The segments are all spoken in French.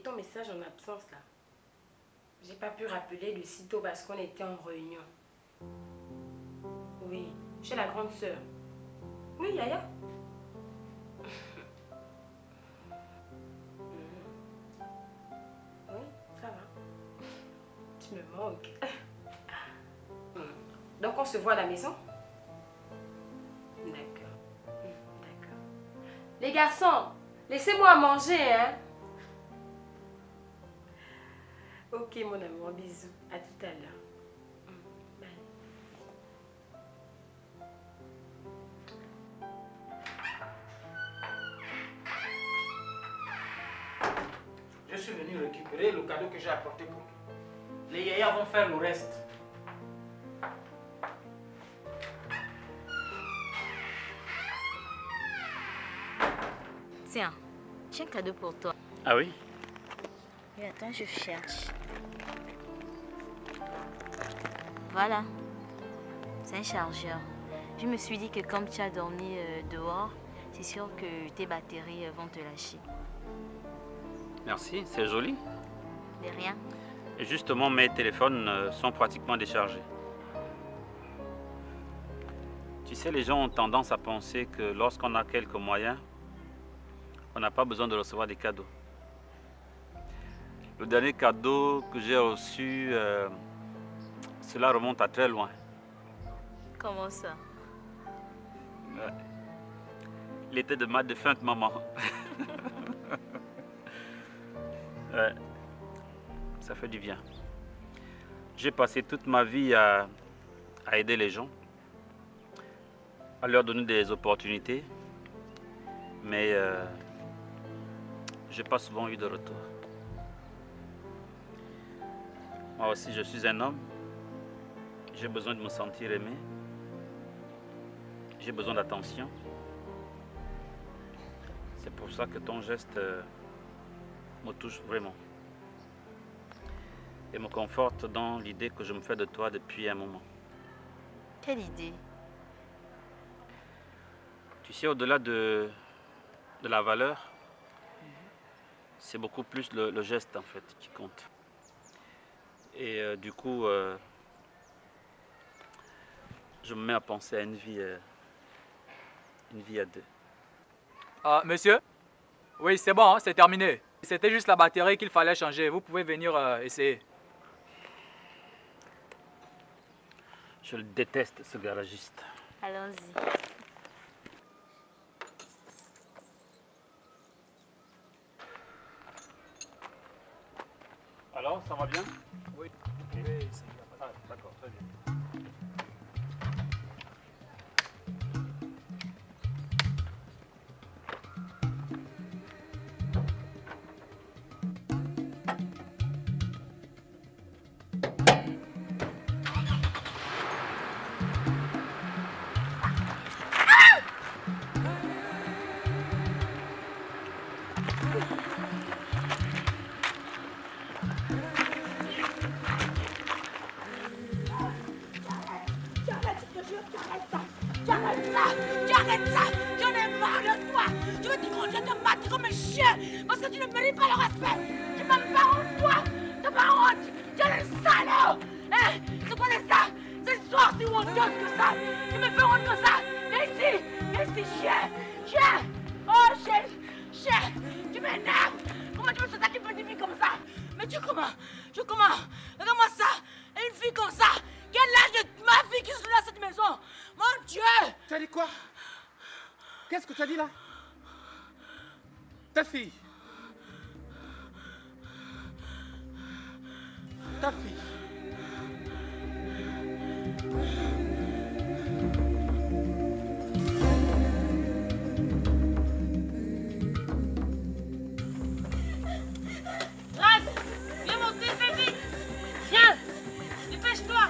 ton message en absence là. J'ai pas pu rappeler de sitôt parce qu'on était en réunion. Oui, chez la grande sœur. Oui, Yaya. Oui, ça va. Tu me manques. Donc on se voit à la maison? D'accord. D'accord. Les garçons, laissez-moi manger, hein? Ok, mon amour, bisous. À tout à l'heure. Bye. Je suis venu récupérer le cadeau que j'ai apporté pour toi. Les yayas vont faire le reste. Tiens, j'ai un cadeau pour toi. Ah oui? Oui, attends, je cherche. Voilà. C'est un chargeur. Je me suis dit que comme tu as dormi dehors, c'est sûr que tes batteries vont te lâcher. Merci, c'est joli. De rien. Et justement, mes téléphones sont pratiquement déchargés. Tu sais, les gens ont tendance à penser que lorsqu'on a quelques moyens, on n'a pas besoin de recevoir des cadeaux. Le dernier cadeau que j'ai reçu, cela remonte à très loin. Comment ça? Il était de ma défunte maman. Ouais, ça fait du bien. J'ai passé toute ma vie à aider les gens, à leur donner des opportunités, mais je n'ai pas souvent eu de retour. Moi aussi, je suis un homme. J'ai besoin de me sentir aimé. J'ai besoin d'attention. C'est pour ça que ton geste me touche vraiment. Et me conforte dans l'idée que je me fais de toi depuis un moment. Quelle idée? Tu sais, au-delà de la valeur, c'est beaucoup plus le geste en fait qui compte. Et du coup, je me mets à penser à une vie à deux. Monsieur? Oui, c'est bon, hein, c'est terminé. C'était juste la batterie qu'il fallait changer. Vous pouvez venir essayer. Je le déteste, ce garagiste. Allons-y. Alors, ça va bien? Oui, vous pouvez essayer. Ah, d'accord, très bien. Qu'est-ce que tu as dit là? Ta fille. Ta fille. Race, viens monter, fais vite. Viens, dépêche-toi.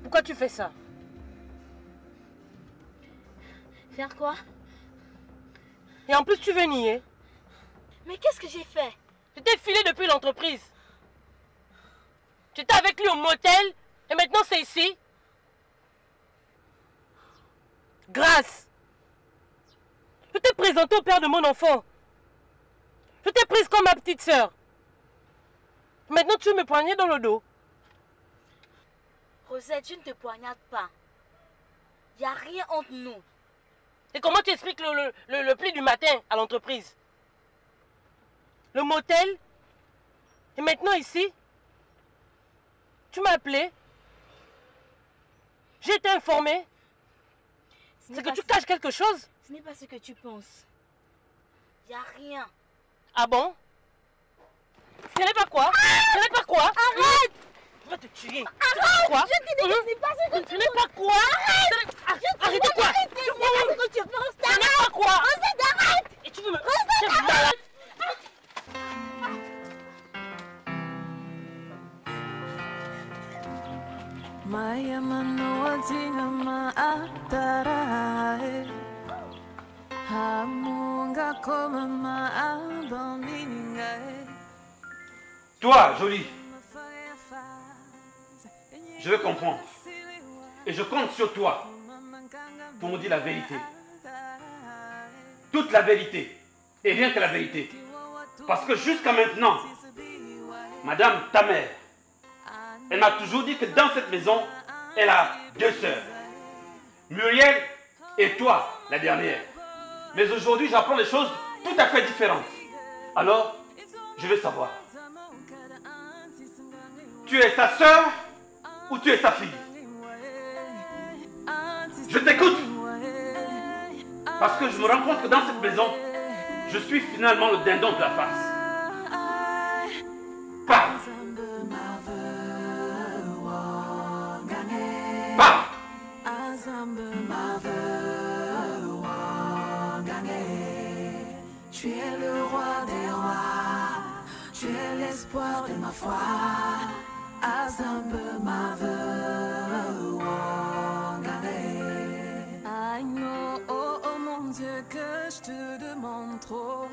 Pourquoi tu fais ça? Faire quoi? Et en plus tu veux nier. Mais qu'est-ce que j'ai fait? Tu t'es filé depuis l'entreprise. Tu étais avec lui au motel et maintenant c'est ici. Grâce. Je t'ai présenté au père de mon enfant. Je t'ai prise comme ma petite sœur. Maintenant tu veux me poigner dans le dos. Rosette, je ne te poignarde pas. Il n'y a rien entre nous. Et comment tu expliques le pli du matin à l'entreprise? Le motel? Et maintenant ici? Tu m'as appelé? J'ai été informé? C'est que tu caches quelque chose? Ce n'est pas ce que tu penses. Il n'y a rien. Ah bon? Ce n'est pas quoi? Ce n'est pas quoi? Arrête! Je vais te tuer. Arrête! Quoi? Je te dis que ce n'est pas ce que tu Ce n'est pas quoi? Arrête! Arrête quoi? Arrête! Ce n'est pas ce que tu penses. Ce n'est pas quoi? Rosette, arrête! Et tu veux me... Rosette, Tu es malade. Maya manoatinga maatarae Hamunga koma maabamingae. Toi, Jolie, je veux comprendre. Et je compte sur toi pour me dire la vérité. Toute la vérité. Et rien que la vérité. Parce que jusqu'à maintenant, Madame, ta mère, elle m'a toujours dit que dans cette maison, elle a 2 sœurs. Muriel et toi, la dernière. Mais aujourd'hui, j'apprends des choses tout à fait différentes. Alors, je veux savoir. Tu es sa sœur ou tu es sa fille? Je t'écoute. Parce que je me rends compte que dans cette maison, je suis finalement le dindon de la farce. Parle. Parle. Tu es le roi des rois, tu es l'espoir de ma foi. Azambe ma I know, oh, oh mon Dieu, que je te demande trop.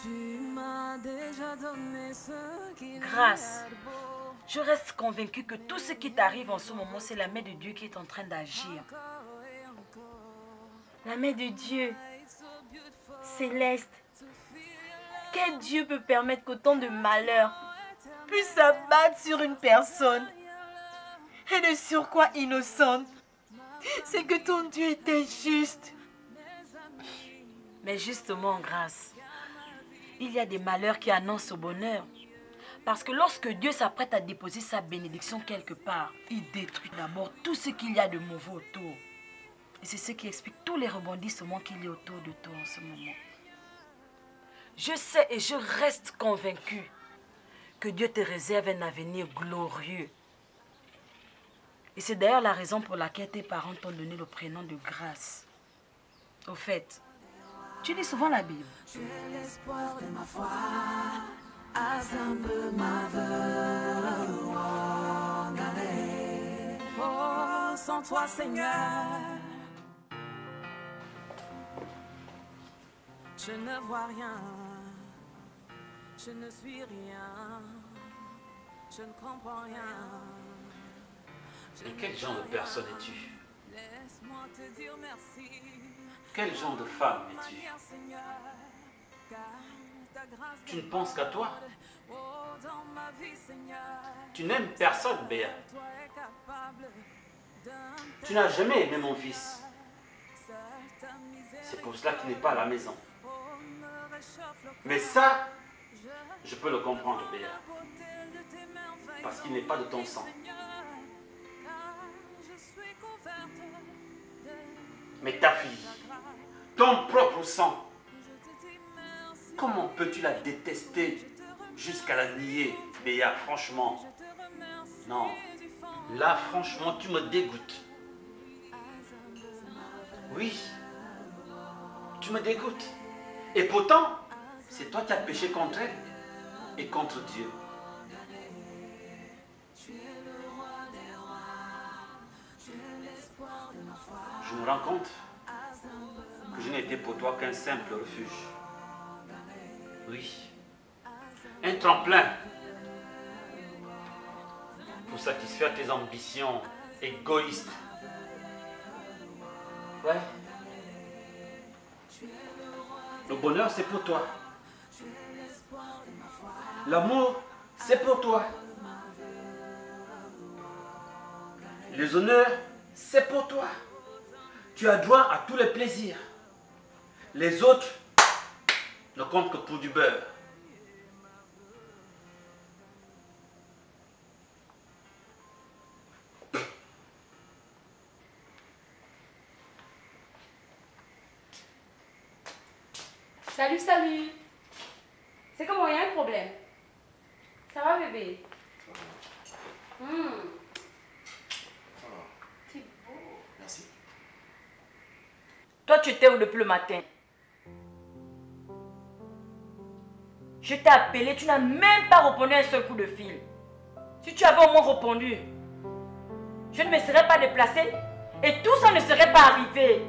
Tu m'as déjà donné ce qu'il y a de Grâce. beau. Je reste convaincue que tout ce qui t'arrive en ce moment, c'est la main de Dieu qui est en train d'agir. La main de Dieu, céleste. Quel Dieu peut permettre qu'autant de malheurs puissent s'abattre sur une personne et de surcroît innocente? C'est que ton Dieu était juste. Mais justement, Grâce, il y a des malheurs qui annoncent au bonheur. Parce que lorsque Dieu s'apprête à déposer sa bénédiction quelque part, il détruit d'abord tout ce qu'il y a de mauvais autour. Et c'est ce qui explique tous les rebondissements qu'il y a autour de toi en ce moment. Je sais et je reste convaincue que Dieu te réserve un avenir glorieux. Et c'est d'ailleurs la raison pour laquelle tes parents t'ont donné le prénom de Grâce. Au fait, tu lis souvent la Bible. Tu es l'espoir de ma foi. Azambe ma oh, sans toi, Seigneur, je ne vois rien, je ne suis rien, je ne comprends rien. Et quel genre de personne es-tu? Laisse-moi te dire merci. Quel genre de femme es-tu? Tu ne penses qu'à toi. Tu n'aimes personne, Béa. Tu n'as jamais aimé mon fils. C'est pour cela qu'il n'est pas à la maison. Mais ça, je peux le comprendre, Béa. Parce qu'il n'est pas de ton sang. Mais ta fille, ton propre sang, comment peux-tu la détester jusqu'à la nier, Béa, franchement? Non, là, franchement, tu me dégoûtes. Oui, tu me dégoûtes. Et pourtant, c'est toi qui as péché contre elle et contre Dieu. Je me rends compte que je n'étais pour toi qu'un simple refuge. Oui, un tremplin pour satisfaire tes ambitions égoïstes. Ouais. Le bonheur, c'est pour toi. L'amour, c'est pour toi. Les honneurs, c'est pour toi. Tu as droit à tous les plaisirs. Les autres ne comptent que pour du beurre. Salut, salut. C'est comment, il y a un problème? Ça va, bébé? C'est beau. Merci. Toi, tu étais où depuis le matin? Je t'ai appelé, tu n'as même pas répondu à un seul coup de fil. Si tu avais au moins répondu, je ne me serais pas déplacée et tout ça ne serait pas arrivé.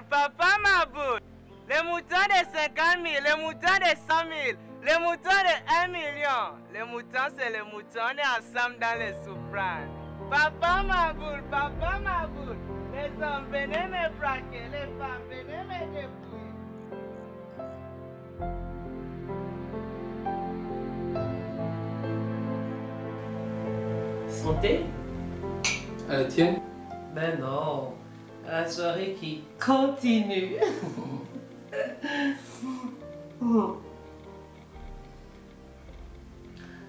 Papa ma boule. Les moutons de 50 000, les moutons de 100 000, les moutons de 1 million. Les moutons, c'est les moutons, on est ensemble dans les souffrances. Papa ma boule, les hommes, venez me braquer, les femmes, venez me dépouiller. Santé? À la tienne? Ben non, à la soirée qui continue.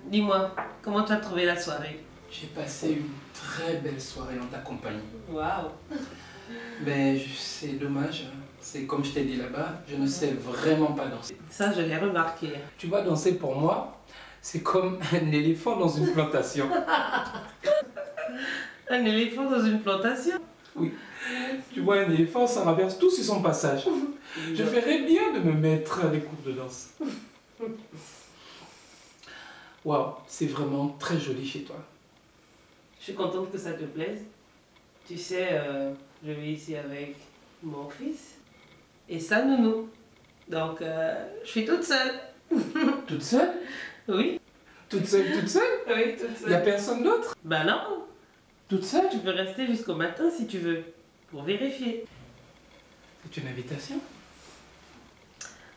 Dis-moi, comment tu as trouvé la soirée? J'ai passé une très belle soirée en ta compagnie. Waouh! Mais c'est dommage, c'est comme je t'ai dit là-bas, je ne sais vraiment pas danser. Ça, je l'ai remarqué. Tu vois, danser pour moi, c'est comme un éléphant dans une plantation. Un éléphant dans une plantation? Oui. Tu vois, un éléphant, ça traverse tout sur son passage. Je ferais bien de me mettre à des cours de danse. Waouh, c'est vraiment très joli chez toi. Je suis contente que ça te plaise. Tu sais, je vis ici avec mon fils et sa nounou. Donc, je suis toute seule. Toute seule? Oui. Toute seule? Oui, toute seule. Il n'y a personne d'autre? Ben non. Toute seule? Tu peux rester jusqu'au matin si tu veux, pour vérifier. C'est une invitation?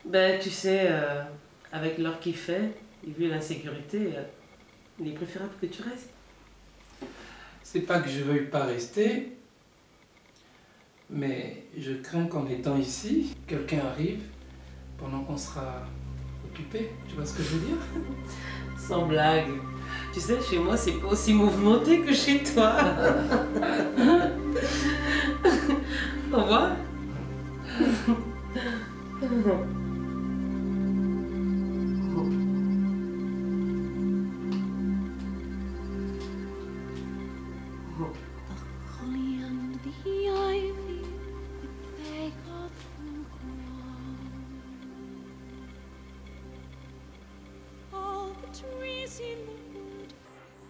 Ben, tu sais, avec l'heure qu'il fait, et vu l'insécurité, il est préférable que tu restes. C'est pas que je veuille pas rester, mais je crains qu'en étant ici, quelqu'un arrive pendant qu'on sera occupé. Tu vois ce que je veux dire? Sans blague. Tu sais, chez moi, c'est pas aussi mouvementé que chez toi. Au revoir.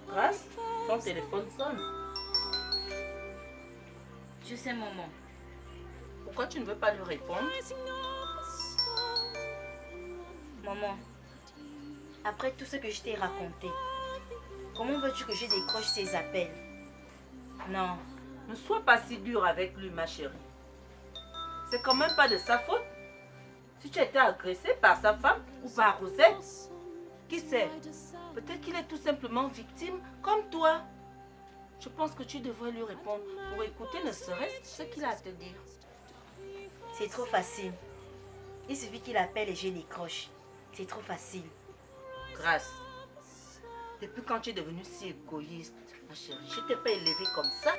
Grâce, ton téléphone sonne. Je sais, maman. Pourquoi tu ne veux pas lui répondre? Maman, après tout ce que je t'ai raconté, comment veux-tu que je décroche ces appels? Non. Ne sois pas si dure avec lui, ma chérie. C'est quand même pas de sa faute. Si tu as été agressée par sa femme ou par Rosette, qui sait? Peut-être qu'il est tout simplement victime comme toi. Je pense que tu devrais lui répondre pour écouter ne serait-ce ce qu'il a à te dire. C'est trop facile. Il suffit qu'il appelle et je décroche. C'est trop facile. Grâce, depuis quand tu es devenue si égoïste, ma chérie? Je ne t'ai pas élevée comme ça.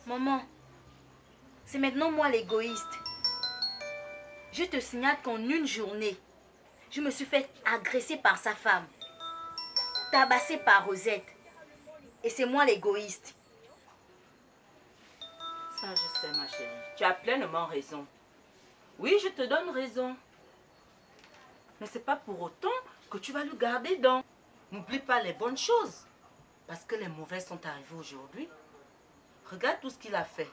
Maman, c'est maintenant moi l'égoïste. Je te signale qu'en une journée, je me suis fait agresser par sa femme, tabasser par Rosette. Et c'est moi l'égoïste. Ça, je sais, ma chérie. Tu as pleinement raison. Oui, je te donne raison. Mais c'est pas pour autant que tu vas le garder dans. N'oublie pas les bonnes choses. Parce que les mauvaises sont arrivées aujourd'hui. Regarde tout ce qu'il a fait.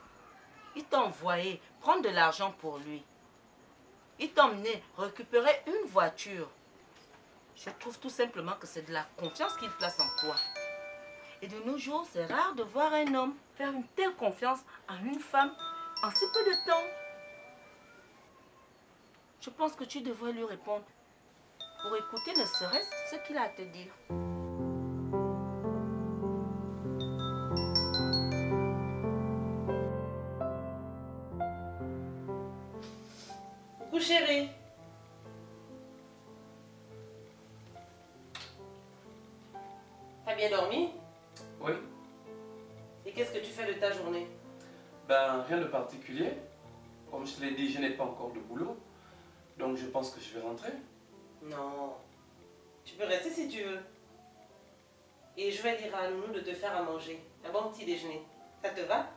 Il t'a envoyé prendre de l'argent pour lui. Il t'a emmené récupérer une voiture. Je trouve tout simplement que c'est de la confiance qu'il place en toi. Et de nos jours, c'est rare de voir un homme faire une telle confiance à une femme en si peu de temps. Je pense que tu devrais lui répondre pour écouter ne serait-ce ce qu'il a à te dire. Coucou chérie. T'as bien dormi? Oui. Et qu'est-ce que tu fais de ta journée? Ben, rien de particulier. Comme je te l'ai dit, je n'ai pas encore de boulot. Donc je pense que je vais rentrer. Non. Tu peux rester si tu veux. Et je vais dire à Nounou de te faire à manger. Un bon petit déjeuner. Ça te va?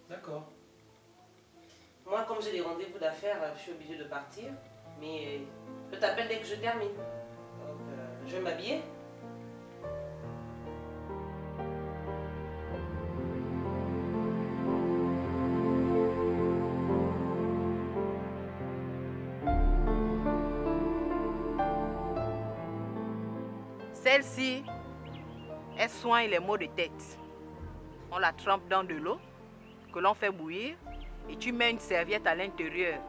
D'accord. Moi, comme j'ai des rendez-vous d'affaires, je suis obligée de partir. Mais je t'appelle dès que je termine. Donc, je vais m'habiller. Celle-ci, elle soigne les maux de tête. On la trempe dans de l'eau que l'on fait bouillir et tu mets une serviette à l'intérieur.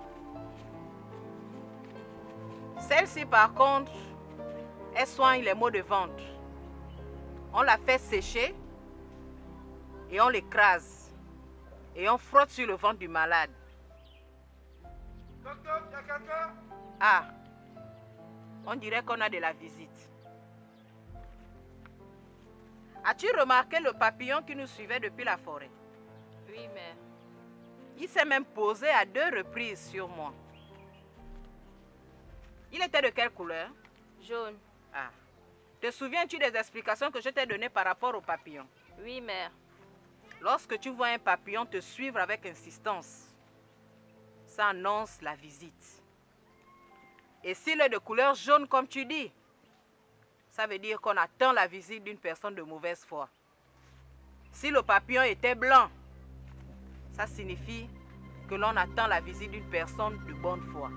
Celle-ci, par contre, elle soigne les maux de ventre. On la fait sécher et on l'écrase et on frotte sur le ventre du malade. Docteur, il y a quelqu'un? Ah, on dirait qu'on a de la visite. As-tu remarqué le papillon qui nous suivait depuis la forêt? Oui, mère. Il s'est même posé à 2 reprises sur moi. Il était de quelle couleur? Jaune. Ah. Te souviens-tu des explications que je t'ai données par rapport au papillon? Oui, mère. Lorsque tu vois un papillon te suivre avec insistance, ça annonce la visite. Et s'il est de couleur jaune comme tu dis, ça veut dire qu'on attend la visite d'une personne de mauvaise foi. Si le papillon était blanc, ça signifie que l'on attend la visite d'une personne de bonne foi.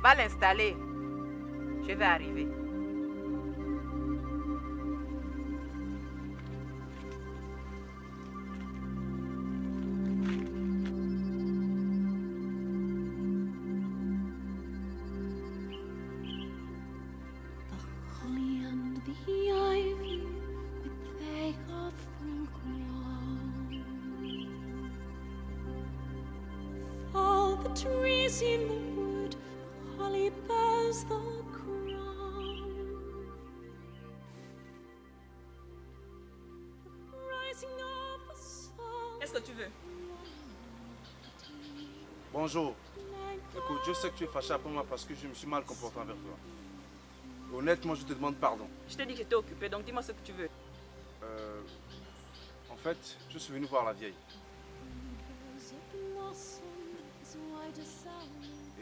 Va l'installer. Je vais arriver. Trees in the wood, the holly bears the crown. Rising of the sun. Qu'est-ce que tu veux? Bonjour. Écoute, je sais que tu es fâché après moi parce que je me suis mal comporté envers toi. Honnêtement, je te demande pardon. Je t'ai dit que j'étais occupé, donc dis-moi ce que tu veux. En fait, je suis venu voir la vieille.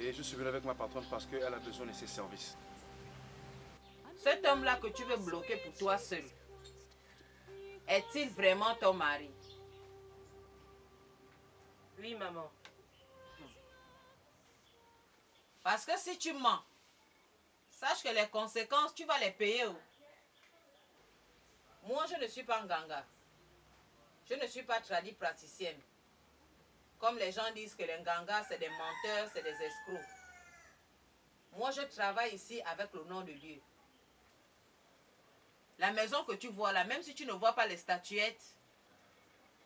Et je suis venu avec ma patronne parce qu'elle a besoin de ses services. Cet homme-là que tu veux bloquer pour toi seul, est-il vraiment ton mari? Oui, maman. Parce que si tu mens, sache que les conséquences, tu vas les payer. Moi, je ne suis pas nganga. Je ne suis pas tradie praticienne. Comme les gens disent que les ngangas, c'est des menteurs, c'est des escrocs. Moi, je travaille ici avec le nom de Dieu. La maison que tu vois là, même si tu ne vois pas les statuettes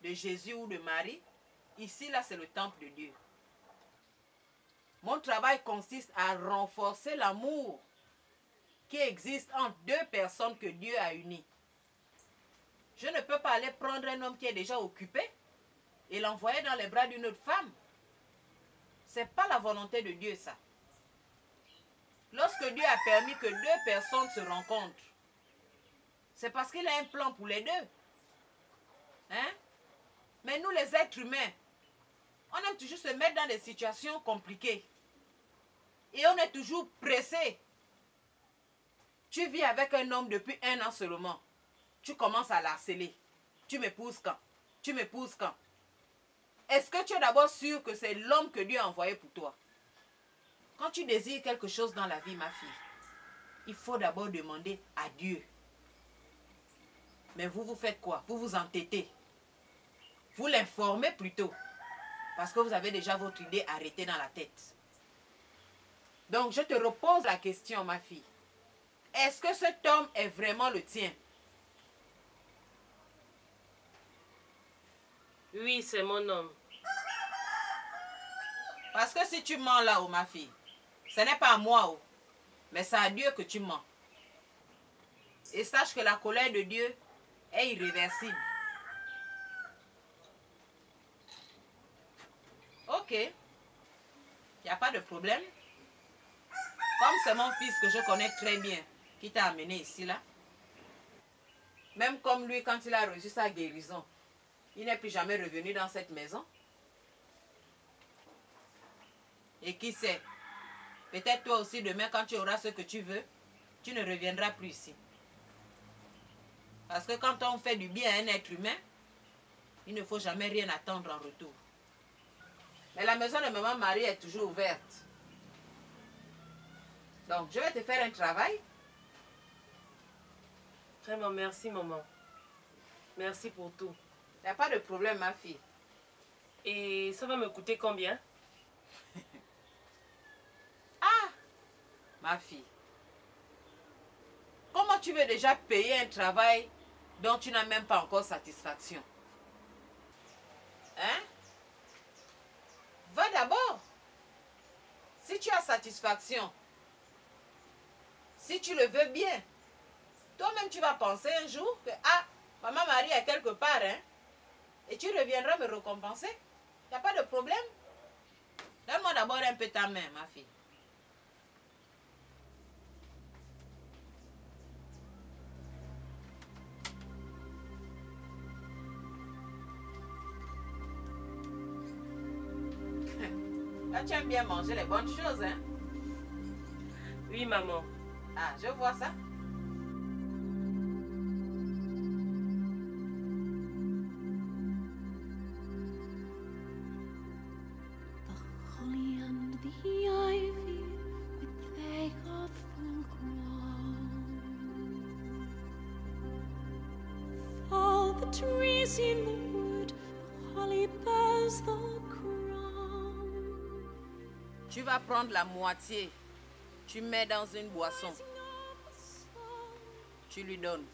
de Jésus ou de Marie, ici, là, c'est le temple de Dieu. Mon travail consiste à renforcer l'amour qui existe entre deux personnes que Dieu a unies. Je ne peux pas aller prendre un homme qui est déjà occupé et l'envoyer dans les bras d'une autre femme. Ce n'est pas la volonté de Dieu, ça. Lorsque Dieu a permis que deux personnes se rencontrent, c'est parce qu'il a un plan pour les deux. Hein? Mais nous, les êtres humains, on aime toujours se mettre dans des situations compliquées. Et on est toujours pressé. Tu vis avec un homme depuis 1 an seulement. Tu commences à l'harceler. Tu m'épouses quand? Tu m'épouses quand? Est-ce que tu es d'abord sûr que c'est l'homme que Dieu a envoyé pour toi? Quand tu désires quelque chose dans la vie, ma fille, il faut d'abord demander à Dieu. Mais vous faites quoi? Vous vous entêtez. Vous l'informez plutôt. Parce que vous avez déjà votre idée arrêtée dans la tête. Donc, je te repose la question, ma fille. Est-ce que cet homme est vraiment le tien? Oui, c'est mon homme. Parce que si tu mens là, ma fille, ce n'est pas à moi, mais c'est à Dieu que tu mens. Et sache que la colère de Dieu est irréversible. Ok. Il n'y a pas de problème. Comme c'est mon fils que je connais très bien, qui t'a amené ici, là. Même comme lui, quand il a reçu sa guérison, il n'est plus jamais revenu dans cette maison. Et qui sait, peut-être toi aussi, demain, quand tu auras ce que tu veux, tu ne reviendras plus ici. Parce que quand on fait du bien à un être humain, il ne faut jamais rien attendre en retour. Mais la maison de maman Marie est toujours ouverte. Donc, je vais te faire un travail. Vraiment, merci, maman. Merci pour tout. Il n'y a pas de problème, ma fille. Et ça va me coûter combien? Ah, ma fille. Comment tu veux déjà payer un travail dont tu n'as même pas encore satisfaction? Hein? Va d'abord. Si tu as satisfaction, si tu le veux bien, toi-même tu vas penser un jour que, ah, maman Marie est quelque part, hein? Et tu reviendras me récompenser. Il n'y a pas de problème. Donne-moi d'abord un peu ta main, ma fille. Là, tu aimes bien manger les bonnes choses, hein? Oui, maman. Ah, je vois ça. Holly and the ivy, but they are full grown. All the trees in the wood, the holly bears the crown. Tu vas prendre la moitié. Tu mets dans une boisson. Tu lui donnes.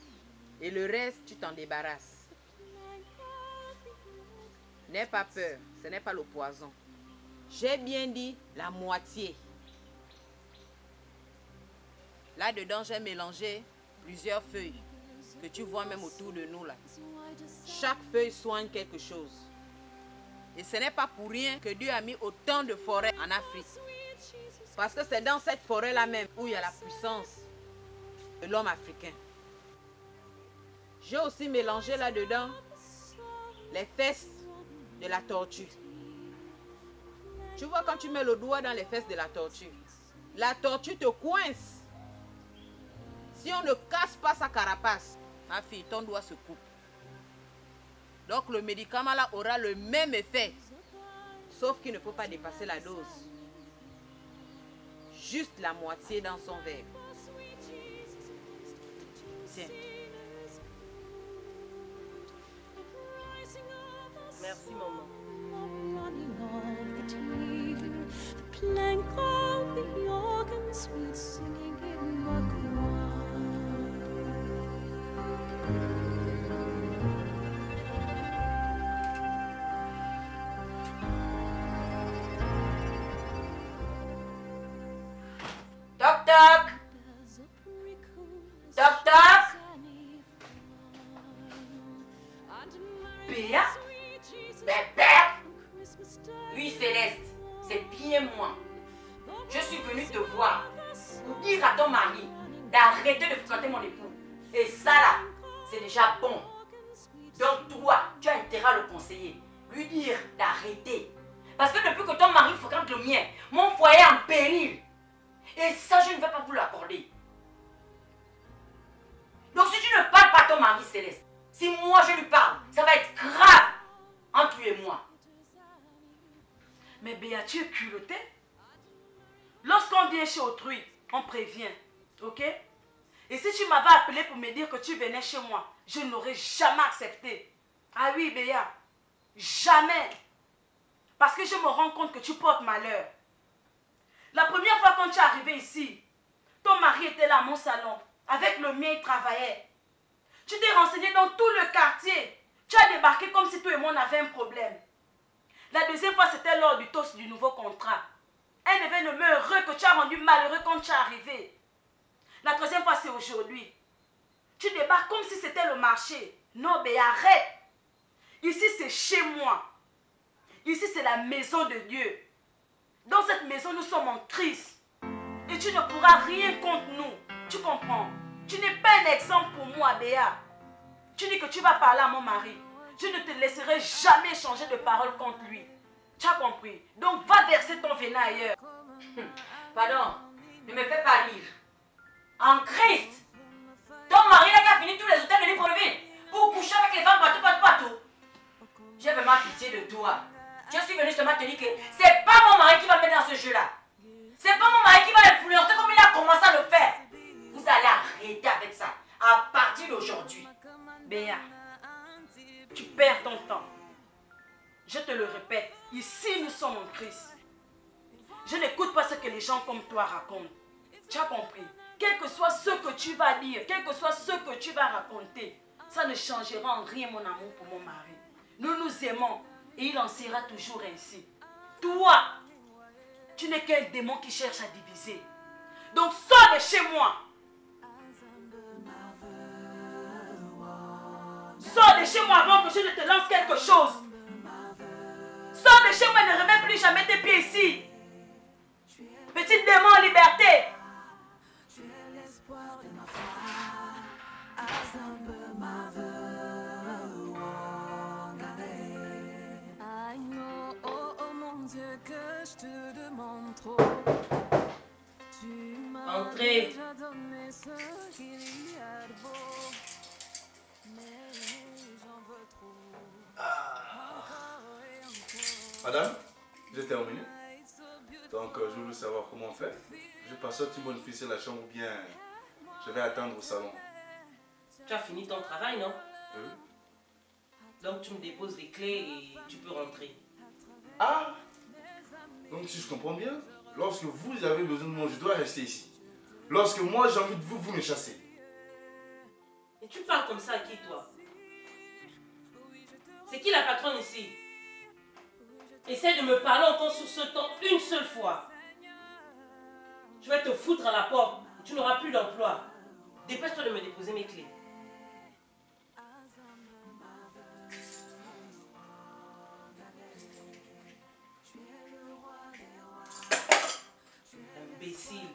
Et le reste, tu t'en débarrasses. N'aie pas peur. Ce n'est pas le poison. J'ai bien dit la moitié. Là-dedans, j'ai mélangé plusieurs feuilles que tu vois même autour de nous là. Chaque feuille soigne quelque chose. Et ce n'est pas pour rien que Dieu a mis autant de forêts en Afrique. Parce que c'est dans cette forêt-là même où il y a la puissance de l'homme africain. J'ai aussi mélangé là-dedans les fesses de la tortue. Tu vois, quand tu mets le doigt dans les fesses de la tortue te coince. Si on ne casse pas sa carapace, ma fille, ton doigt se coupe. Donc le médicament là aura le même effet, sauf qu'il ne faut pas dépasser la dose. juste la moitié dans son verre. Tiens. Merci, maman. Toc toc. Toc toc. Béa? Bébé? Oui, Céleste, c'est bien moi. Je suis venue te voir pour dire à ton mari d'arrêter de fréquenter mon époux. Et ça là, c'est déjà bon. Donc toi, tu as intérêt à le conseiller. Lui dire d'arrêter. Parce que depuis que ton mari fréquente le mien, mon foyer est en péril. Et ça, je ne vais pas vous l'accorder. Donc si tu ne parles pas à ton mari, Céleste, si moi je lui parle, ça va être grave entre lui et moi. Mais Béa, tu es culottée. Lorsqu'on vient chez autrui, on prévient, ok? Et si tu m'avais appelé pour me dire que tu venais chez moi, je n'aurais jamais accepté. Ah oui, Béa, jamais. Parce que je me rends compte que tu portes malheur. La première fois quand tu es arrivé ici, ton mari était là à mon salon. Avec le mien, il travaillait. Tu t'es renseigné dans tout le quartier. Tu as débarqué comme si toi et moi on avait un problème. La deuxième fois, c'était lors du toast du nouveau contrat. Un événement heureux que tu as rendu malheureux quand tu es arrivé. La troisième fois, c'est aujourd'hui. Tu débarques comme si c'était le marché. Non, mais arrête. Ici, c'est chez moi. Ici, c'est la maison de Dieu. Dans cette maison, nous sommes en Christ. Et tu ne pourras rien contre nous. Tu comprends? Tu n'es pas un exemple pour moi, Béa. Tu dis que tu vas parler à mon mari. Je ne te laisserai jamais changer de parole contre lui. Tu as compris? Donc, va verser ton venin ailleurs. Pardon, ne me fais pas rire. En Christ, ton mari n'a qu'à finir tous les hôtels de Libreville pour coucher avec les femmes partout. J'ai vraiment pitié de toi. Je suis venu seulement te dire que c'est pas mon mari qui va me mettre dans ce jeu-là. C'est pas mon mari qui va l'influencer comme il a commencé à le faire. Vous allez arrêter avec ça à partir d'aujourd'hui. Béa, tu perds ton temps. Je te le répète, ici nous sommes en Christ. Je n'écoute pas ce que les gens comme toi racontent. Tu as compris? Quel que soit ce que tu vas dire, quel que soit ce que tu vas raconter, ça ne changera en rien mon amour pour mon mari. Nous nous aimons et il en sera toujours ainsi. Toi, tu n'es qu'un démon qui cherche à diviser. Donc sors de chez moi. Sors de chez moi avant que je ne te lance quelque chose. Sors de chez moi et ne remets plus jamais tes pieds ici. Petit démon en liberté. Que je te demande trop. Tu m'as Entrez. déjà donné ce qu'il y a de beau, mais j'en veux trop. Encore et encore. Madame, j'ai terminé. Donc, je voulais savoir comment on fait. Je passe au petit bonifice la chambre ou bien je vais attendre au salon. Tu as fini ton travail, non? Oui. Donc tu me déposes les clés et tu peux rentrer. Ah! Donc si je comprends bien, lorsque vous avez besoin de moi, je dois rester ici. Lorsque moi j'ai envie de vous, vous me chassez. Et tu parles comme ça à qui, toi? C'est qui la patronne ici? Essaie de me parler encore sur ce ton une seule fois. Je vais te foutre à la porte. Tu n'auras plus d'emploi. Dépêche-toi de me déposer mes clés. Imbécile.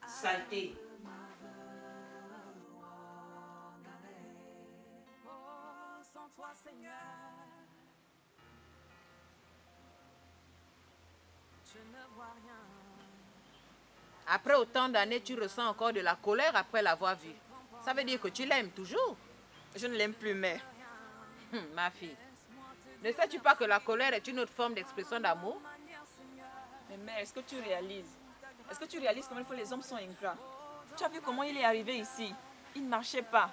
Saleté. Après autant d'années, tu ressens encore de la colère après l'avoir vue. Ça veut dire que tu l'aimes toujours. Je ne l'aime plus, mère. Ma fille, ne sais-tu pas que la colère est une autre forme d'expression d'amour? Mais mère, est-ce que tu réalises? Est-ce que tu réalises comment les hommes sont ingrats? Tu as vu comment il est arrivé ici? Il ne marchait pas.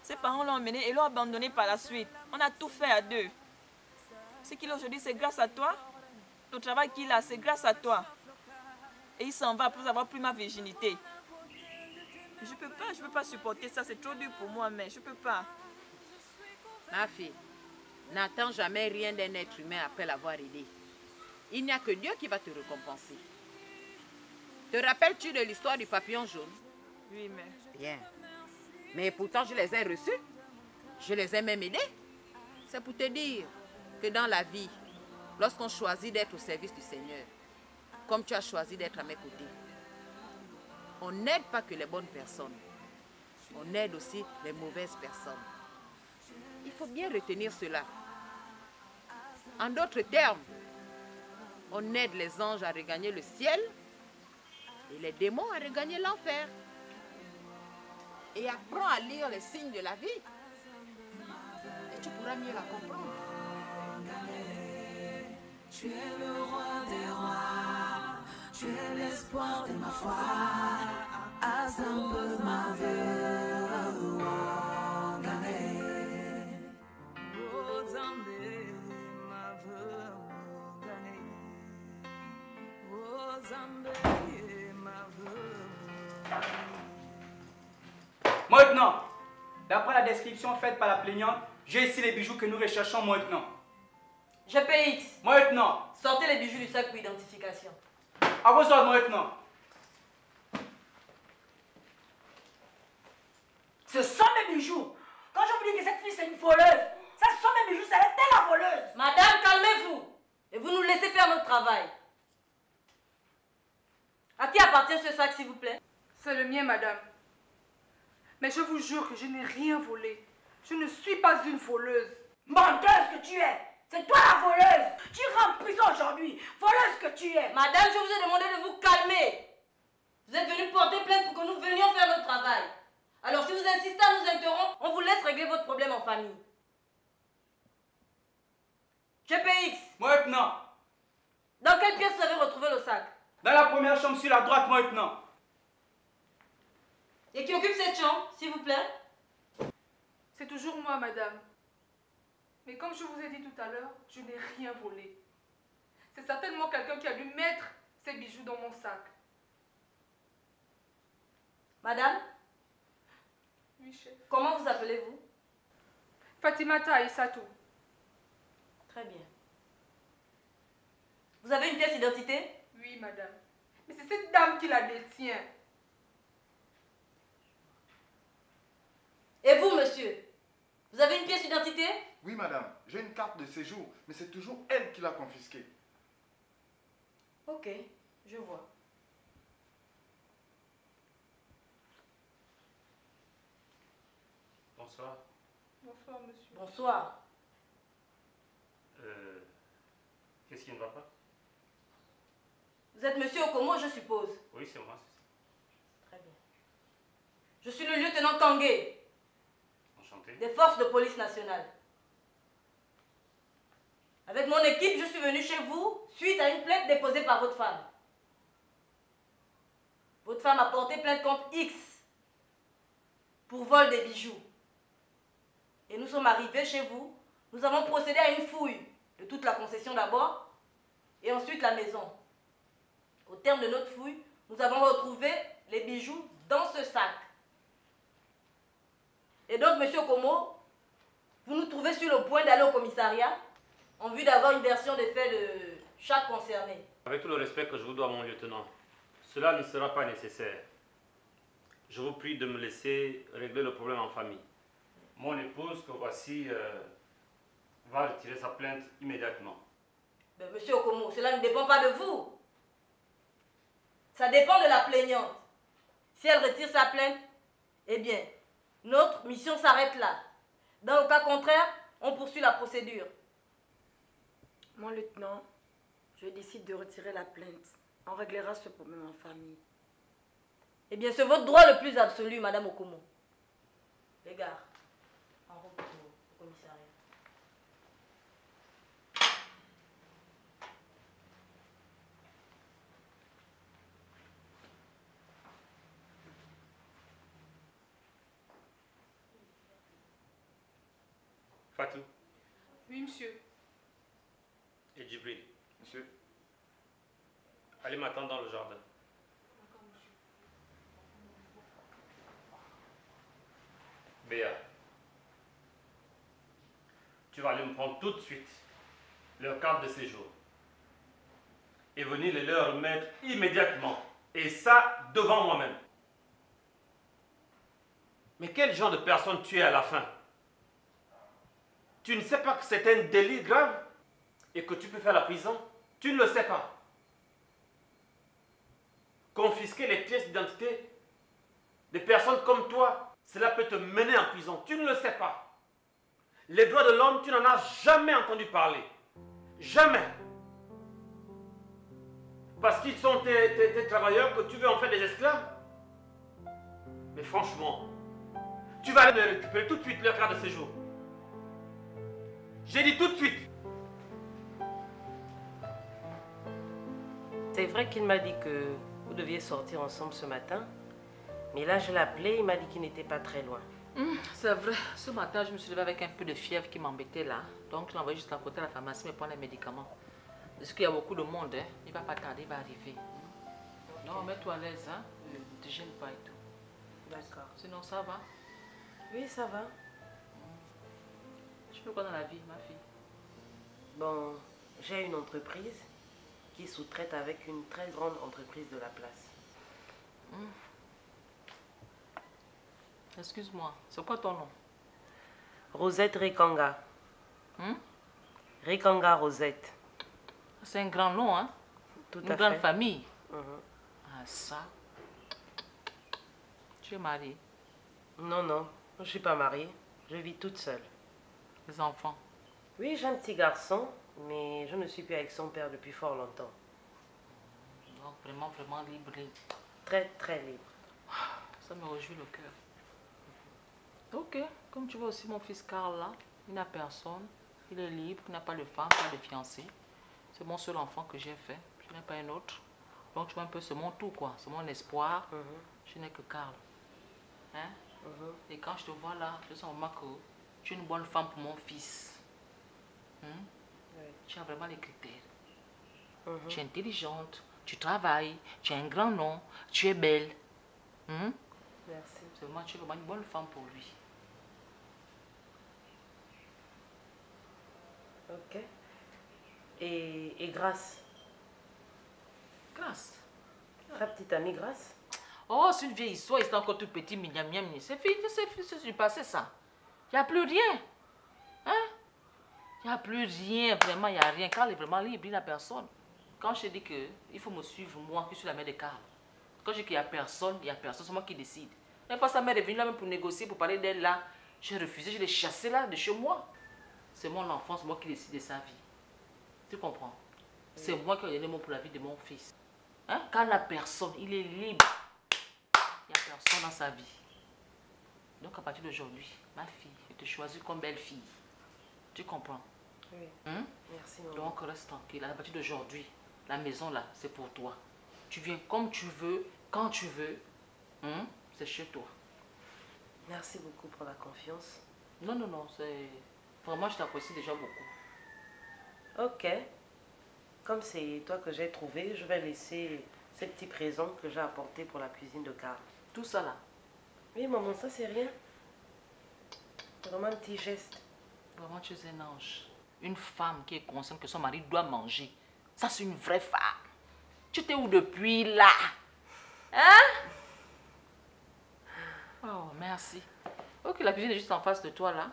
Ses parents l'ont emmené et l'ont abandonné par la suite. On a tout fait à deux. Ce qu'il a aujourd'hui, c'est grâce à toi. Le travail qu'il a, c'est grâce à toi. Et il s'en va après avoir pris ma virginité. Je peux pas supporter ça. C'est trop dur pour moi, mais je peux pas. Ma fille, n'attends jamais rien d'un être humain après l'avoir aidé. Il n'y a que Dieu qui va te récompenser. Te rappelles-tu de l'histoire du papillon jaune? Oui, mais... Bien. Mais pourtant, je les ai reçus. Je les ai même aidés. C'est pour te dire que dans la vie, lorsqu'on choisit d'être au service du Seigneur, comme tu as choisi d'être à mes côtés, on n'aide pas que les bonnes personnes. On aide aussi les mauvaises personnes. Il faut bien retenir cela. En d'autres termes, on aide les anges à regagner le ciel et les démons à regagner l'enfer. Et apprends à lire les signes de la vie. Et tu pourras mieux la comprendre. Tu es le roi des rois, tu es l'espoir de ma foi. Assemble ma vie, Maintenant, d'après la description faite par la plaignante, j'ai ici les bijoux que nous recherchons maintenant. GPX. Maintenant. Sortez les bijoux du sac pour identification. À vos ordres maintenant. Ce sont mes bijoux. Quand je vous dis que cette fille c'est une voleuse, ça ce sont mes bijoux, c'est elle la voleuse. Madame, calmez-vous. Et vous nous laissez faire notre travail. À qui appartient ce sac, s'il vous plaît? C'est le mien, madame. Mais je vous jure que je n'ai rien volé. Je ne suis pas une voleuse. Menteuse que tu es. C'est toi la voleuse. Tu iras en prison aujourd'hui. Voleuse que tu es. Madame, je vous ai demandé de vous calmer. Vous êtes venu porter plainte pour que nous venions faire notre travail. Alors si vous insistez à nous interrompre, on vous laisse régler votre problème en famille. GPX. Maintenant. Dans quelle pièce vous avez retrouvé le sac? Dans la première chambre sur la droite maintenant. Et qui occupe cette chambre, s'il vous plaît? C'est toujours moi, madame. Mais comme je vous ai dit tout à l'heure, je n'ai rien volé. C'est certainement quelqu'un qui a dû mettre ses bijoux dans mon sac. Madame? Oui, chef. Comment vous appelez-vous? Fatimata Aïssatou. Très bien. Vous avez une pièce d'identité? Oui, madame. Mais c'est cette dame qui la détient. Et vous, monsieur? Vous avez une pièce d'identité? Oui, madame. J'ai une carte de séjour, mais c'est toujours elle qui l'a confisquée. Ok, je vois. Bonsoir. Bonsoir, monsieur. Bonsoir. Qu'est-ce qui ne va pas? Vous êtes monsieur Okomo, je suppose? Oui, c'est moi. Très bien. Je suis le lieutenant Kangé. Enchanté. Des forces de police nationale. Avec mon équipe, je suis venu chez vous suite à une plainte déposée par votre femme. Votre femme a porté plainte contre X pour vol des bijoux. Et nous sommes arrivés chez vous. Nous avons procédé à une fouille de toute la concession d'abord et ensuite la maison. Au terme de notre fouille, nous avons retrouvé les bijoux dans ce sac. Et donc, monsieur Okomo, vous nous trouvez sur le point d'aller au commissariat en vue d'avoir une version des faits de chaque concerné. Avec tout le respect que je vous dois, mon lieutenant, cela ne sera pas nécessaire. Je vous prie de me laisser régler le problème en famille. Mon épouse, que voici, va retirer sa plainte immédiatement. Mais monsieur Okomo, cela ne dépend pas de vous. Ça dépend de la plaignante. Si elle retire sa plainte, eh bien, notre mission s'arrête là. Dans le cas contraire, on poursuit la procédure. Mon lieutenant, je décide de retirer la plainte. On réglera ce problème en famille. Eh bien, c'est votre droit le plus absolu, madame Okomo. Les gars, en route au commissariat. Fatou. Oui, monsieur. Et Djibril. Monsieur. Allez m'attendre dans le jardin. D'accord, monsieur. Béa. Tu vas aller me prendre tout de suite leur carte de séjour. Et venir les leur remettre immédiatement. Et ça, devant moi-même. Mais quel genre de personne tu es à la fin? Tu ne sais pas que c'est un délit grave et que tu peux faire la prison? Tu ne le sais pas. Confisquer les pièces d'identité des personnes comme toi, cela peut te mener en prison. Tu ne le sais pas. Les droits de l'homme, tu n'en as jamais entendu parler. Jamais. Parce qu'ils sont tes travailleurs que tu veux en faire des esclaves. Mais franchement, tu vas aller récupérer tout de suite leur carte de séjour. J'ai dit tout de suite. C'est vrai qu'il m'a dit que vous deviez sortir ensemble ce matin. Mais là, je l'ai appelé, il m'a dit qu'il n'était pas très loin. C'est vrai. Ce matin, je me suis levée avec un peu de fièvre qui m'embêtait là. Donc, je l'ai envoyé juste à côté de la pharmacie me prendre les médicaments. Parce qu'il y a beaucoup de monde, hein. Il ne va pas tarder, il va arriver. Non, mets-toi à l'aise, hein. Ne te gêne pas et tout. D'accord. Sinon, ça va? Oui, ça va. Tu fais quoi dans la vie, ma fille? Bon, j'ai une entreprise qui sous-traite avec une très grande entreprise de la place. Excuse-moi, c'est quoi ton nom? Rosette Rikanga. Rikanga Rosette. C'est un grand nom, hein? Tout Une à grande fait. famille. Ah, ça. Tu es mariée? Non, non, je ne suis pas mariée. Je vis toute seule. Les enfants? Oui, j'ai un petit garçon, mais je ne suis plus avec son père depuis fort longtemps. Donc, vraiment, vraiment libre. Très, très libre. Ça me réjouit le cœur. Ok, comme tu vois aussi mon fils Karl là, il n'a personne, il est libre, il n'a pas de femme, pas de fiancé. C'est mon seul enfant que j'ai fait, je n'ai pas un autre. Donc tu vois un peu, c'est mon tout quoi, c'est mon espoir. Je n'ai que Karl. Hein? Et quand je te vois là, je sens vraiment que tu es une bonne femme pour mon fils. Tu as vraiment les critères. Tu es intelligente, tu travailles, tu as un grand nom, tu es belle. Merci. C'est vraiment, tu es vraiment une bonne femme pour lui. Ok. Et Grâce? Grâce? Ta petite amie Grâce? Oh, c'est une vieille histoire, il est encore tout petit, miam miam. C'est fini, c'est du passé ça. Il n'y a plus rien. Hein? Il n'y a plus rien, vraiment, il n'y a rien. Karl est vraiment libre, il n'a personne. Quand je dis qu'il faut me suivre, moi, qui suis la mère de Karl. Quand je dis qu'il n'y a personne, c'est moi qui décide. Même quand sa mère est venue là même pour négocier, pour parler d'elle là, j'ai refusé, je l'ai chassée là de chez moi. C'est mon enfant, c'est moi qui décide de sa vie. Tu comprends? C'est moi qui ai donné le mot pour la vie de mon fils. Hein? Quand il n'a personne, il est libre. Il n'y a personne dans sa vie. Donc à partir d'aujourd'hui, ma fille, je te choisis comme belle fille. Tu comprends? Oui. Merci maman. Donc reste tranquille. À partir d'aujourd'hui, la maison là, c'est pour toi. Tu viens comme tu veux, quand tu veux. C'est chez toi. Merci beaucoup pour la confiance. Non, non, non, c'est... Vraiment, je t'apprécie déjà beaucoup. Ok. Comme c'est toi que j'ai trouvé, je vais laisser ces petits présents que j'ai apportés pour la cuisine de Karl. Tout ça là? Oui, maman, ça c'est rien. C'est vraiment un petit geste. Vraiment, tu es un ange. Une femme qui est consciente que son mari doit manger. Ça, c'est une vraie femme. Tu étais où depuis là? Hein? Oh, merci. Ok, la cuisine est juste en face de toi là.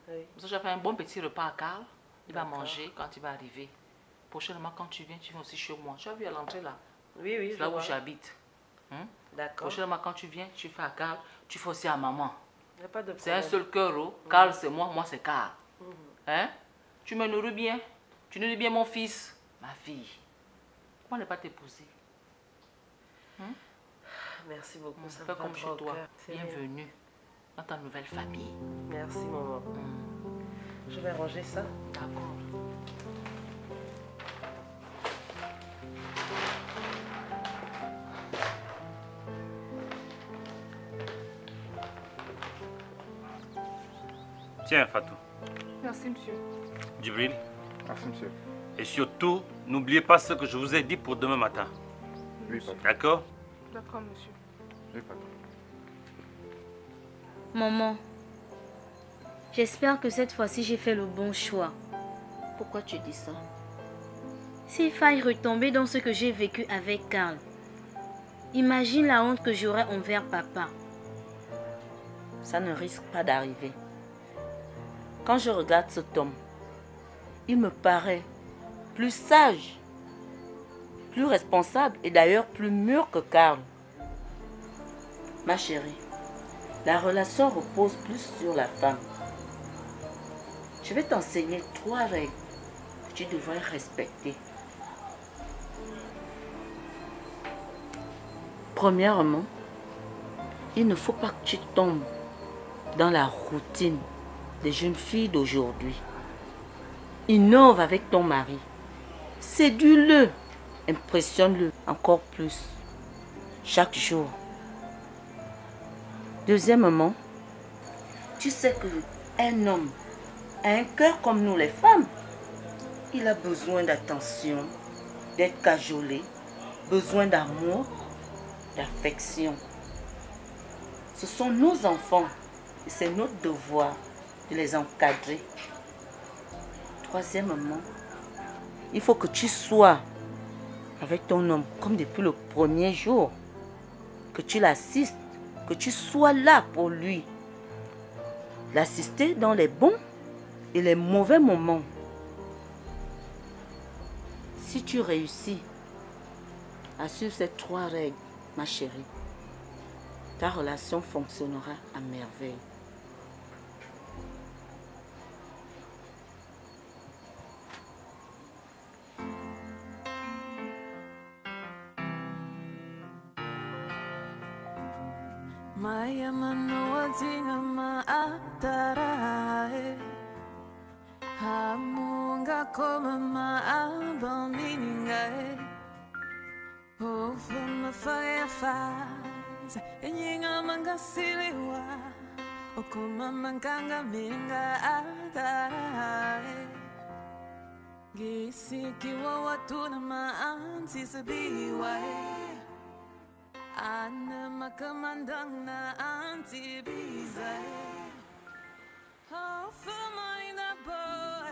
Oui. Ça, j'ai fait un bon petit repas à Karl. Il va manger quand il va arriver. Prochainement, quand tu viens aussi chez moi. Tu as vu à l'entrée là? Oui, oui, c'est là où j'habite. D'accord. Prochainement, quand tu viens, tu fais à Karl, tu fais aussi à maman. Il n'y a pas de problème. C'est un seul cœur. Karl, c'est moi c'est Karl. Hein? Tu me nourris bien. Tu nourris bien mon fils. Ma fille. Pourquoi ne pas t'épouser? Merci beaucoup. Ça fais me comme va chez droit au toi. cœur. C'est Bienvenue bien. dans ta nouvelle famille. Merci maman. Je vais ranger ça. D'accord. Tiens, Fatou. Merci, monsieur. Djibril. Merci, monsieur. Et surtout, n'oubliez pas ce que je vous ai dit pour demain matin. Oui, papa. D'accord? D'accord, monsieur. Oui, papa. Maman, j'espère que cette fois-ci j'ai fait le bon choix. Pourquoi tu dis ça? S'il faille retomber dans ce que j'ai vécu avec Karl, imagine la honte que j'aurais envers papa. Ça ne risque pas d'arriver. Quand je regarde cet homme, il me paraît plus sage, plus responsable et d'ailleurs plus mûr que Karl. Ma chérie, la relation repose plus sur la femme. Je vais t'enseigner 3 règles que tu devrais respecter. Premièrement, il ne faut pas que tu tombes dans la routine des jeunes filles d'aujourd'hui. Innove avec ton mari. Séduis-le. Impressionne-le encore plus. Chaque jour. Deuxièmement, tu sais qu'un homme a un cœur comme nous les femmes. Il a besoin d'attention, d'être cajolé, besoin d'amour, d'affection. Ce sont nos enfants et c'est notre devoir de les encadrer. Troisièmement, il faut que tu sois avec ton homme comme depuis le premier jour, que tu l'assistes, que tu sois là pour lui, l'assister dans les bons et les mauvais moments. Si tu réussis à suivre ces 3 règles, ma chérie, ta relation fonctionnera à merveille. Maya manoa tinga maatarae Hamunga koma maabamingae Over my fireflies Enyinga mangasiliwa Okuma mankanga minga atarae Gisikiwa watuna maanti sabiwae Ana makamandang na anti-biza Oh, for mine a boy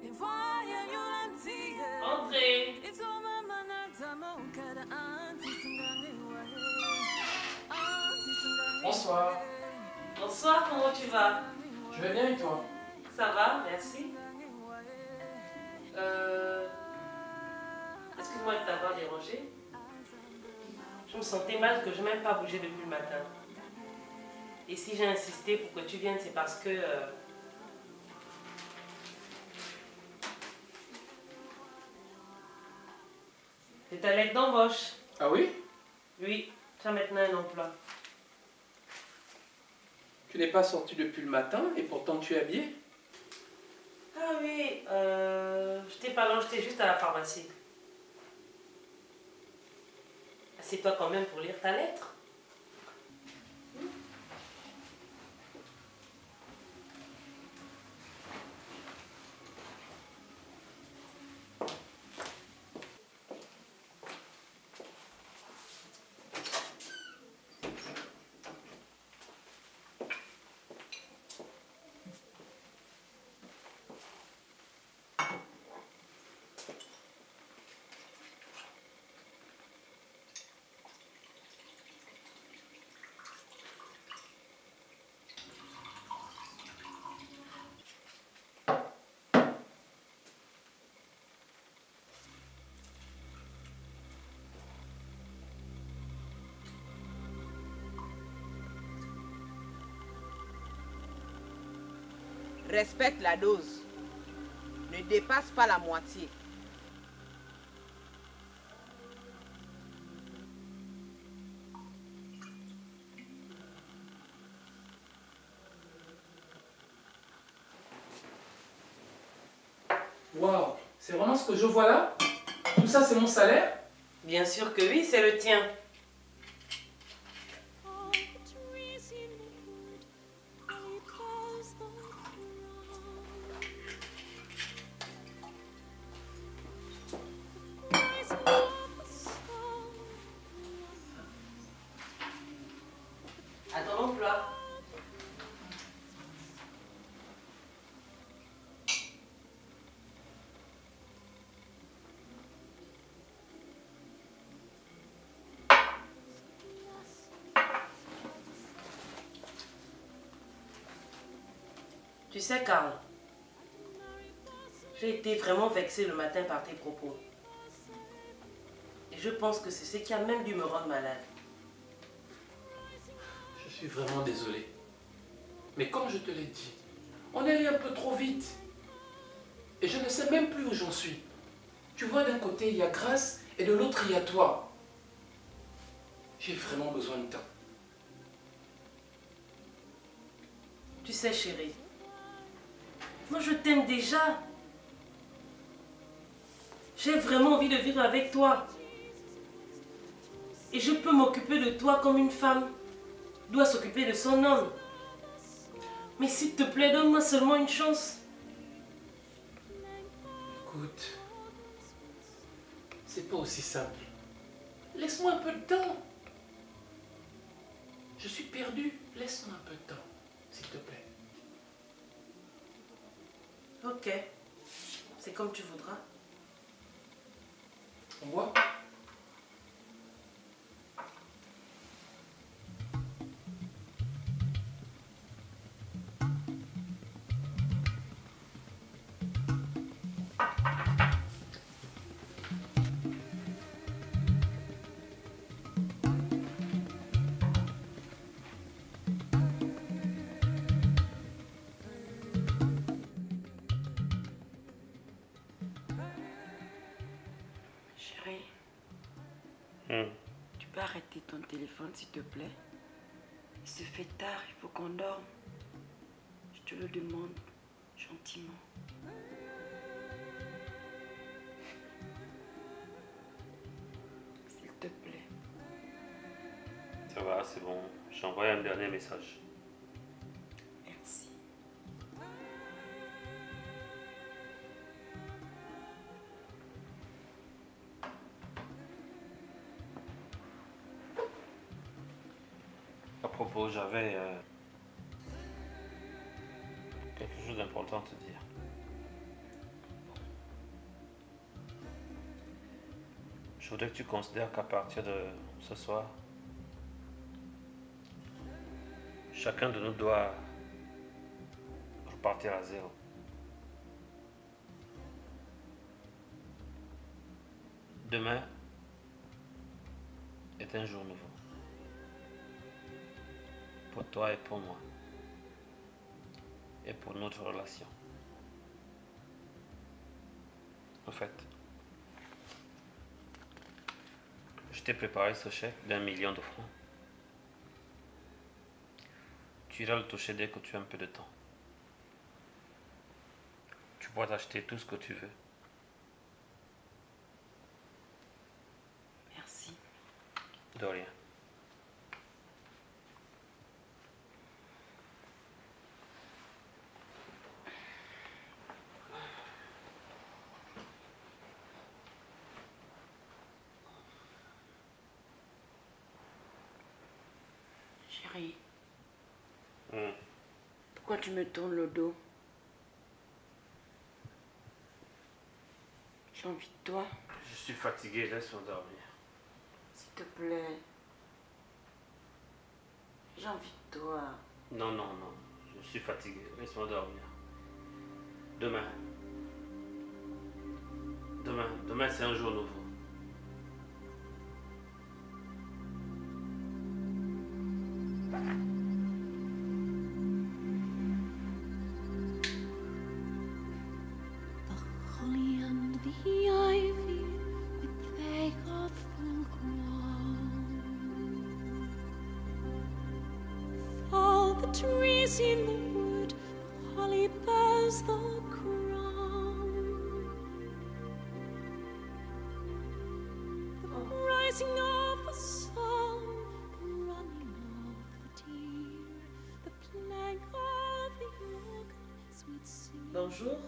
Et voya yulantiye Entrez. It's all my manata mokada anti-singane Bonsoir. Bonsoir, comment tu vas? Je vais bien et toi? Ça va, merci. Excuse-moi de t'avoir dérangé. Je me sentais mal que je n'ai même pas bougé depuis le matin. Et si j'ai insisté pour que tu viennes, c'est parce que... c'est ta lettre d'embauche. Ah oui? Oui, tu as maintenant un emploi. Tu n'es pas sorti depuis le matin et pourtant tu es habillé? Ah oui, je t'ai pas loin, j'étais juste à la pharmacie. Assieds-toi quand même pour lire ta lettre. Respecte la dose. Ne dépasse pas la moitié. Waouh, c'est vraiment ce que je vois là? Tout ça, c'est mon salaire? Bien sûr que oui, c'est le tien. Tu sais, Karl, j'ai été vraiment vexée le matin par tes propos. Et je pense que c'est ce qui a même dû me rendre malade. Je suis vraiment désolé. Mais comme je te l'ai dit, on est allé un peu trop vite. Et je ne sais même plus où j'en suis. Tu vois, d'un côté, il y a Grace et de l'autre, il y a toi. J'ai vraiment besoin de temps. Tu sais, chérie, moi je t'aime déjà. J'ai vraiment envie de vivre avec toi. Et je peux m'occuper de toi comme une femme doit s'occuper de son homme. Mais s'il te plaît, donne-moi seulement une chance. Écoute, c'est pas aussi simple. Laisse-moi un peu de temps. Je suis perdu. Laisse-moi un peu de temps, s'il te plaît. Ok. C'est comme tu voudras. On voit? Chérie, tu peux arrêter ton téléphone s'il te plaît? Il se fait tard, il faut qu'on dorme. Je te le demande gentiment. S'il te plaît. Ça va, c'est bon. J'ai envoyé un dernier message. Merci. À propos, j'avais quelque chose d'important à te dire. Je voudrais que tu considères qu'à partir de ce soir, chacun de nous doit repartir à zéro. Demain est un jour nouveau. Pour toi et pour moi. Et pour notre relation. En fait, je t'ai préparé ce chèque d'1 million de francs. Tu iras le toucher dès que tu as un peu de temps. Tu pourras t'acheter tout ce que tu veux. Merci. De rien. Chérie, pourquoi tu me tournes le dos? J'ai envie de toi. Je suis fatigué, laisse-moi dormir. S'il te plaît. J'ai envie de toi. Non, non, non. Je suis fatigué, laisse-moi dormir. Demain. Demain c'est un jour nouveau. Holly and the ivy with they are full grown. All the trees in the wood, the holly bears the crown. The rising of the sun, the running of the deer, the playing of the yoga, sweet singing. Bonjour.